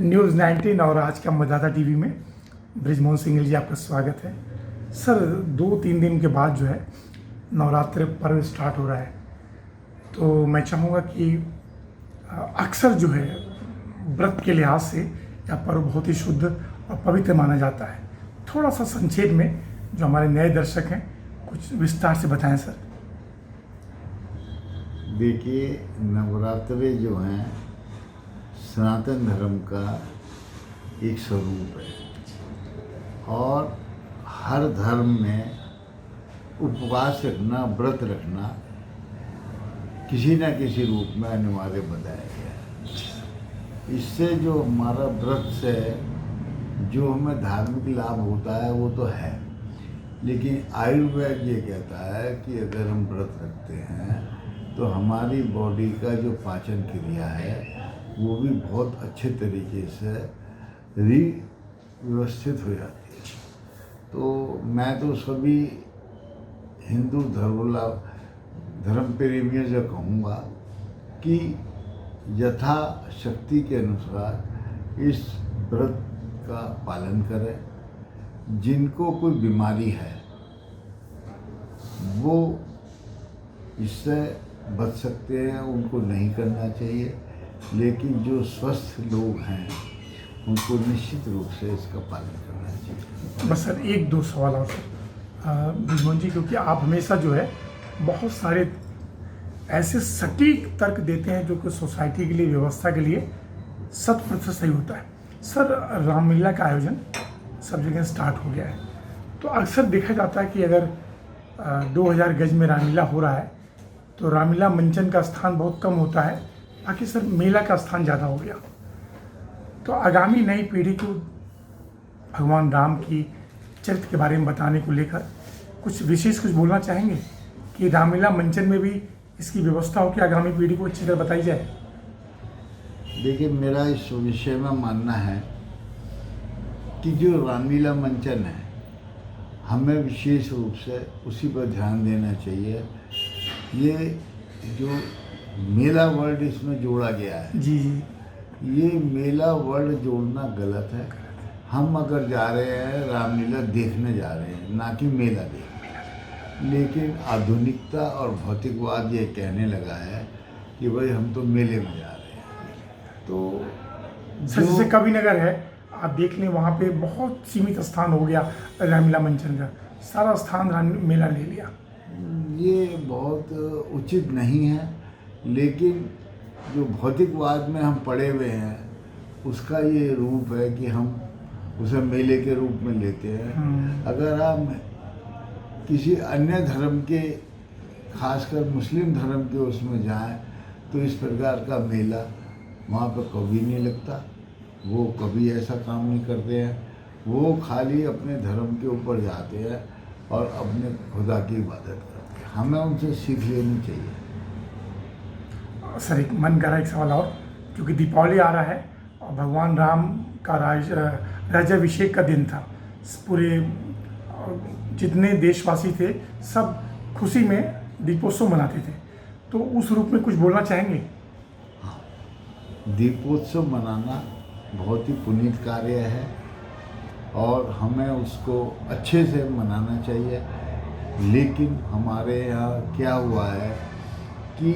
News 19 और आज का मतदाता टीवी में ब्रिजमोहन सिंह जी आपका स्वागत है। सर 2-3 दिन के बाद जो है नवरात्र पर्व स्टार्ट हो रहा है, तो मैं चाहूँगा कि अक्सर जो है व्रत के लिहाज से यह पर्व बहुत ही शुद्ध और पवित्र माना जाता है। थोड़ा सा संक्षेप में जो हमारे नए दर्शक हैं कुछ विस्तार से बताएं सर। देखिए, नवरात्रे जो हैं सनातन धर्म का एक स्वरूप है और हर धर्म में उपवास रखना, व्रत रखना किसी न किसी रूप में अनिवार्य बताया गया है। इससे जो हमारा व्रत से जो हमें धार्मिक लाभ होता है वो तो है, लेकिन आयुर्वेद ये कहता है कि अगर हम व्रत रखते हैं तो हमारी बॉडी का जो पाचन क्रिया है वो भी बहुत अच्छे तरीके से व्यवस्थित हो जाती है। तो मैं तो सभी हिंदू धर्म प्रेमियों से कहूँगा कि यथा शक्ति के अनुसार इस व्रत का पालन करें। जिनको कोई बीमारी है वो इससे बच सकते हैं, उनको नहीं करना चाहिए, लेकिन जो स्वस्थ लोग हैं उनको निश्चित रूप से इसका पालन करना चाहिए। बस सर 1-2 सवाल और ब्रिजमोहन जी, क्योंकि आप हमेशा जो है बहुत सारे ऐसे सटीक तर्क देते हैं जो कि सोसाइटी के लिए, व्यवस्था के लिए 100% सही होता है। सर रामलीला का आयोजन सब जगह स्टार्ट हो गया है, तो अक्सर देखा जाता है कि अगर 2000 गज में रामलीला हो रहा है तो रामलीला मंचन का स्थान बहुत कम होता है, बाकी सर मेला का स्थान ज़्यादा हो गया। तो आगामी नई पीढ़ी को भगवान राम की चरित्र के बारे में बताने को लेकर कुछ विशेष कुछ बोलना चाहेंगे कि रामलीला मंचन में भी इसकी व्यवस्था हो कि आगामी पीढ़ी को अच्छी तरह बताई जाए। देखिए, मेरा इस विषय में मानना है कि जो रामलीला मंचन है हमें विशेष रूप से उसी पर ध्यान देना चाहिए। ये जो मेला वर्ल्ड इसमें जोड़ा गया है, जी, ये मेला वर्ल्ड जोड़ना गलत है। हम अगर जा रहे हैं रामलीला देखने जा रहे हैं, ना कि मेला देखने। लेकिन आधुनिकता और भौतिकवाद ये कहने लगा है कि भाई हम तो मेले में जा रहे हैं। तो जैसे कवि नगर है, आप देख लें, वहाँ पे बहुत सीमित स्थान हो गया रामलीला मंचन का, सारा स्थान मेला ले लिया। ये बहुत उचित नहीं है, लेकिन जो भौतिकवाद में हम पड़े हुए हैं उसका ये रूप है कि हम उसे मेले के रूप में लेते हैं। अगर हम किसी अन्य धर्म के, खासकर मुस्लिम धर्म के उसमें जाएं तो इस प्रकार का मेला वहाँ पर कभी नहीं लगता। वो कभी ऐसा काम नहीं करते हैं। वो खाली अपने धर्म के ऊपर जाते हैं और अपने खुदा की इबादत करते हैं। हमें उनसे सीख लेनी चाहिए। सर एक मन कर रहा है एक सवाल और, क्योंकि दीपावली आ रहा है और भगवान राम का राज्याभिषेक का दिन था। पूरे जितने देशवासी थे सब खुशी में दीपोत्सव मनाते थे, तो उस रूप में कुछ बोलना चाहेंगे? दीपोत्सव मनाना बहुत ही पुनीत कार्य है और हमें उसको अच्छे से मनाना चाहिए। लेकिन हमारे यहाँ क्या हुआ है कि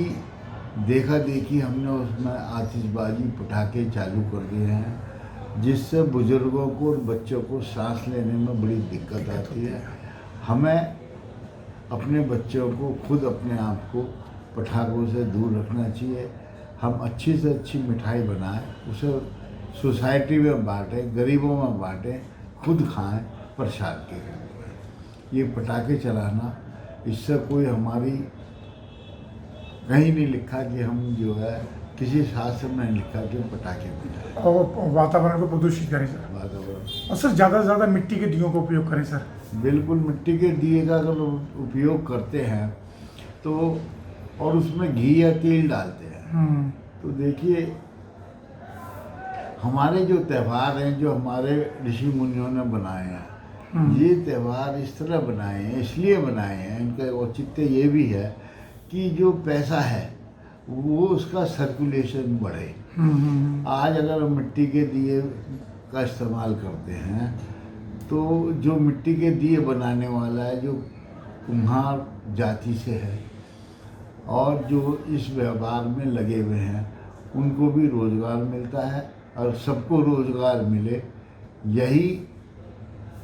देखा देखी हमने उसमें आतिशबाजी, पटाखे चालू कर दिए हैं, जिससे बुजुर्गों को और बच्चों को सांस लेने में बड़ी दिक्कत आती है। हमें अपने बच्चों को, खुद अपने आप को पटाखों से दूर रखना चाहिए। हम अच्छी से अच्छी मिठाई बनाएं, उसे सोसाइटी में बांटें, गरीबों में बांटें, खुद खाएं प्रसाद के रूप में। ये पटाखे चलाना, इससे कोई हमारी कहीं नहीं लिखा कि हम जो है, किसी शास्त्र में नहीं लिखा कि पटाखे बजाएं और वातावरण को प्रदूषित करें सर। वातावरण और सर ज़्यादा से ज़्यादा मिट्टी के दियों का उपयोग करें सर। बिल्कुल, मिट्टी के दिए का अगर उपयोग करते हैं तो, और उसमें घी या तेल डालते हैं, तो देखिए हमारे जो त्यौहार हैं, जो हमारे ऋषि मुनियों ने बनाए हैं, ये त्यौहार इस तरह बनाए हैं, इसलिए बनाए हैं, इनका औचित्य ये भी है कि जो पैसा है वो उसका सर्कुलेशन बढ़े। आज अगर हम मिट्टी के दिए का इस्तेमाल करते हैं तो जो मिट्टी के दिए बनाने वाला है जो कुम्हार जाति से है और जो इस व्यवहार में लगे हुए हैं उनको भी रोज़गार मिलता है और सबको रोज़गार मिले, यही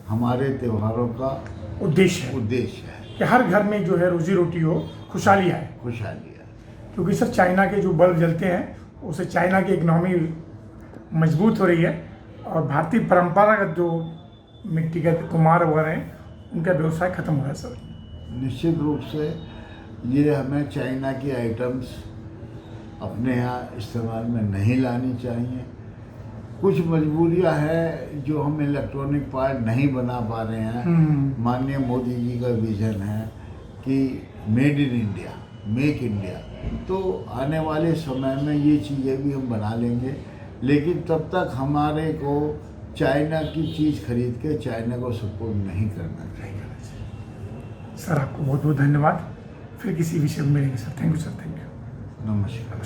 हमारे त्योहारों का उद्देश्य है कि हर घर में जो है रोजी रोटी हो, खुशहाली आए। क्योंकि सर चाइना के जो बल्ब जलते हैं उससे चाइना की इकनॉमी मजबूत हो रही है और भारतीय परंपरागत जो मिट्टी के कुम्हार वगैरह हैं उनका व्यवसाय खत्म हो रहा है सर। निश्चित रूप से ये हमें चाइना की आइटम्स अपने यहाँ इस्तेमाल में नहीं लानी चाहिए। कुछ मजबूरियां हैं जो हम इलेक्ट्रॉनिक पार्ट नहीं बना पा रहे हैं। माननीय मोदी जी का विजन है कि made in India, make India, तो आने वाले समय में ये चीज़ें भी हम बना लेंगे, लेकिन तब तक हमारे को चाइना की चीज़ खरीद के चाइना को सपोर्ट नहीं करना चाहिए। सर आपको बहुत बहुत धन्यवाद। फिर किसी विषय में मिलेंगे sir. Thank you sir. Thank you. नमस्कार।